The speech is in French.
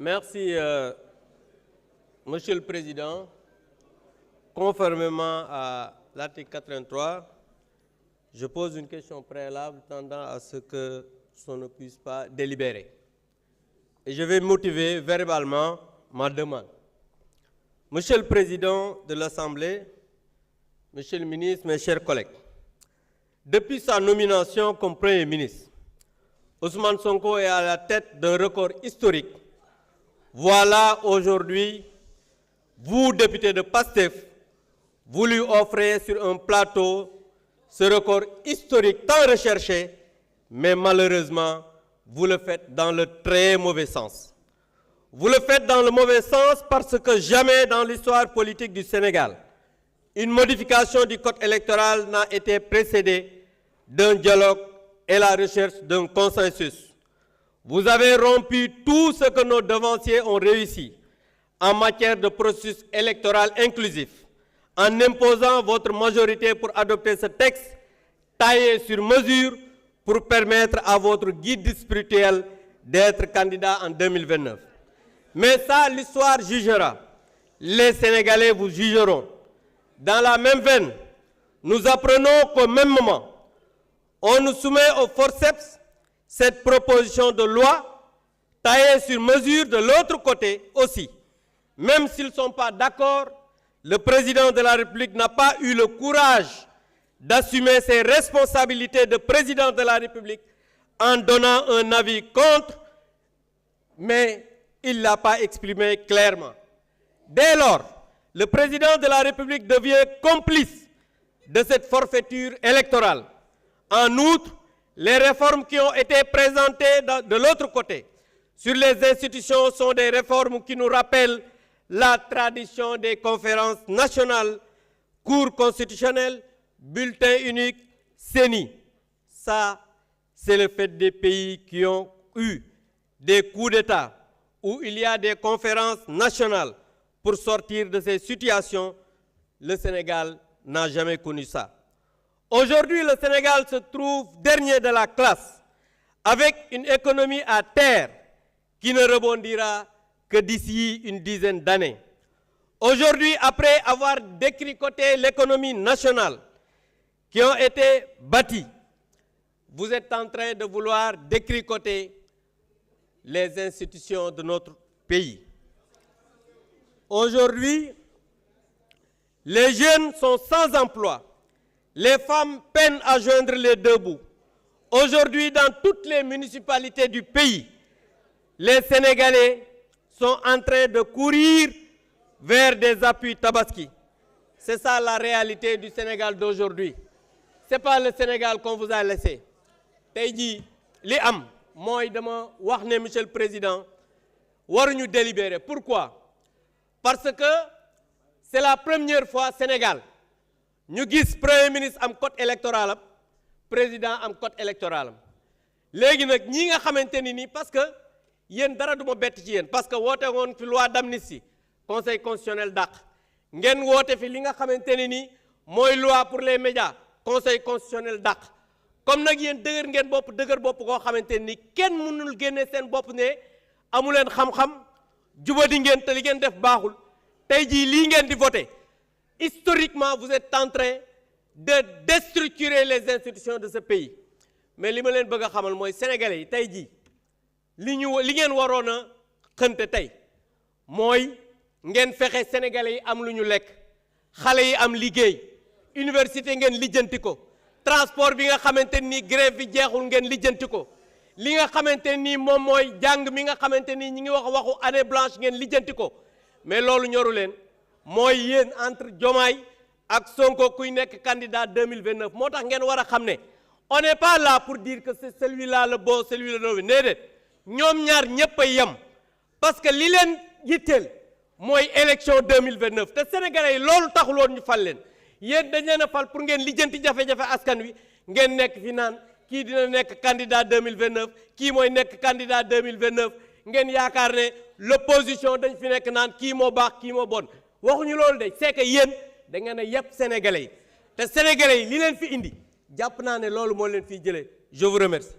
Merci, Monsieur le Président. Conformément à l'article 83, je pose une question préalable tendant à ce que on ne puisse pas délibérer. Et je vais motiver verbalement ma demande. Monsieur le Président de l'Assemblée, Monsieur le Ministre, mes chers collègues, depuis sa nomination comme Premier ministre, Ousmane Sonko est à la tête d'un record historique. Voilà aujourd'hui, vous, députés de PASTEF, vous lui offrez sur un plateau ce record historique tant recherché, mais malheureusement, vous le faites dans le très mauvais sens. Vous le faites dans le mauvais sens parce que jamais dans l'histoire politique du Sénégal, une modification du code électoral n'a été précédée d'un dialogue et la recherche d'un consensus. Vous avez rompu tout ce que nos devanciers ont réussi en matière de processus électoral inclusif, en imposant votre majorité pour adopter ce texte taillé sur mesure pour permettre à votre guide spirituel d'être candidat en 2029. Mais ça, l'histoire jugera. Les Sénégalais vous jugeront. Dans la même veine, nous apprenons qu'au même moment, on nous soumet au forceps cette proposition de loi taillée sur mesure de l'autre côté aussi. Même s'ils ne sont pas d'accord, le président de la République n'a pas eu le courage d'assumer ses responsabilités de président de la République en donnant un avis contre, mais il ne l'a pas exprimé clairement. Dès lors, le président de la République devient complice de cette forfaiture électorale. En outre, les réformes qui ont été présentées de l'autre côté sur les institutions sont des réformes qui nous rappellent la tradition des conférences nationales, cours constitutionnels, bulletins uniques, CENI. Ça, c'est le fait des pays qui ont eu des coups d'État où il y a des conférences nationales pour sortir de ces situations. Le Sénégal n'a jamais connu ça. Aujourd'hui, le Sénégal se trouve dernier de la classe avec une économie à terre qui ne rebondira que d'ici une dizaine d'années. Aujourd'hui, après avoir détricoté l'économie nationale qui ont été bâties, vous êtes en train de vouloir détricoter les institutions de notre pays. Aujourd'hui, les jeunes sont sans emploi. Les femmes peinent à joindre les deux bouts. Aujourd'hui, dans toutes les municipalités du pays, les Sénégalais sont en train de courir vers des appuis Tabaski. C'est ça la réalité du Sénégal d'aujourd'hui. Ce n'est pas le Sénégal qu'on vous a laissé. Tey jii li am mooy dama wax ne monsieur le président waruñu délibérer. Pourquoi? Parce que c'est la première fois Sénégal ñu gis premier ministre am code électoral am président am code électoral am léegi nag ñi nga xamante ni nii parce que yéen dara du ma bett ci yéen parce que woote woon fi loi d'amnistie conseil constitutionnel dàq ngeen woote fi li nga xamante ni nii mooy loi pour les médias conseil constitutionnel dàq comme nag yéen dëgër bopp koo xamante ni kenn mënul génne seen bopp ne amu leen xam-xam jubadi ngeen te li ngeen def baaxul tey jii lii ngeen di voté historiquement vous êtes en train de déstructurer les institutions de ce pays mais li ma leen bëgg a xamal mooy sénégalais yi tey jii li ngeen waroon a xënte tey mooy ngeen fexe sénégalais yi am lu ñu lekk xale yi am liggéey université ngeen lijjanti ko transport bi nga xamante ni grève bi jeexul ngeen lijjanti ko li nga xamante ni moom mooy jàng mi nga xamante ni ñi ngi waxu année blanche ngeen lijjanti ko mais loolu ñoru leen mooy yéen entre Diomaye ak Sonko kuy nekk candidat 2029 moo tax ngeen war a xam ne on n'est pas là pour dire que c'est celui-là le bon celui-là le mauvais déedéet ñoom ñaar ñëpp a yem parce que li leen yitteel mooy élection 2029 te sénégalais yi loolu taxuloon ñu fal leen yéen dañ leen a fal pour ngeen lijjanti jafe-jafe askan wi ngeen nekk fi naan kii dina nekk candidat 2029 kii mooy nekk candidat 2029 ngeen yaakaar ne l'opposition dañ fi nekk naan kii moo baax kii moo bon waxuñu loolu de c'est que yéen da ngeen a yëpp sénégalais yi te sénégalais yi li leen fi indi jàpp naa ne loolu moo leen fiy jëlee je vous remercie.